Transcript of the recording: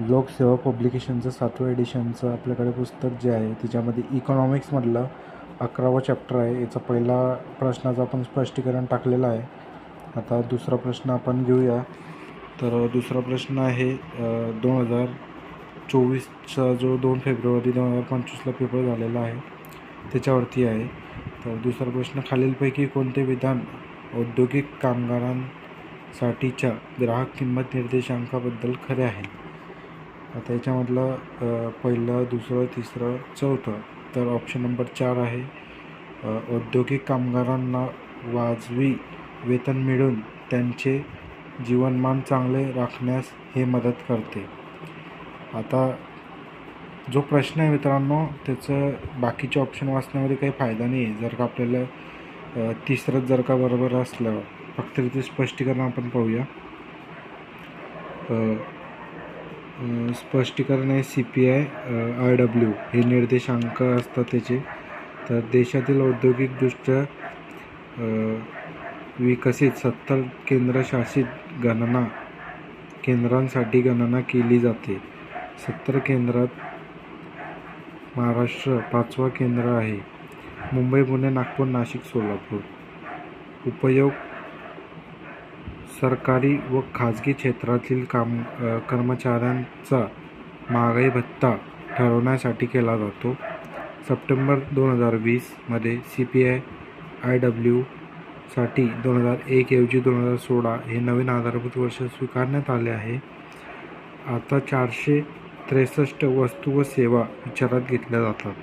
लोकसेवा पब्लिकेशनचं 7व्या एडिशनचं आपल्याकडे पुस्तक जे आहे त्याच्यामध्ये इकॉनॉमिक्समधलं 11वा चॅप्टर आहे. याचा पहिला प्रश्नाचं आपण स्पष्टीकरण टाकलेलं आहे. आता दुसरा प्रश्न आपण घेऊया. तर दुसरा प्रश्न आहे 2024चा जो 2 फेब्रुवारी 2025ला पेपर झालेला आहे त्याच्यावरती आहे. तर दुसरा प्रश्न, खालीलपैकी कोणते विधान औद्योगिक कामगारांसाठीच्या ग्राहक किंमत निर्देशांकाबद्दल खरे आहे? आता याच्यामधलं पहिलं, दुसरं, तिसरं, चौथं. तर ऑप्शन नंबर 4 आहे. औद्योगिक कामगारांना वाजवी वेतन मिळून त्यांचे जीवनमान चांगले राखण्यास हे मदत करते. आता जो प्रश्न आहे मित्रांनो, त्याचं बाकीचे ऑप्शन वाचण्यामध्ये काही फायदा नाही आहे जर का आपल्याला तिसरंच जर का बरोबर असलं. फक्त तिथे स्पष्टीकरण आपण पाहूया. स्पष्टीकरण आहे CPI RW हे निर्देशांक असतात त्याचे. तर देशातील औद्योगिकदृष्ट्या विकसित 70 केंद्रशासित गणना केंद्रांसाठी गणना केली जाते. 70 केंद्रात महाराष्ट्र 5वा केंद्र आहे. मुंबई, पुणे, नागपूर, नाशिक, सोलापूर. उपयोग, सरकारी व खाजगी क्षेत्रातील कर्मचाऱ्यांचा महागाई भत्ता ठरवण्यासाठी केला जातो. सप्टेंबर 2020मध्ये CPI RW साठी 2001 ऐवजी 2016 हे नवीन आधारभूत वर्ष स्वीकारण्यात आले आहे. आता 463 वस्तू व सेवा विचारात घेतल्या जातात.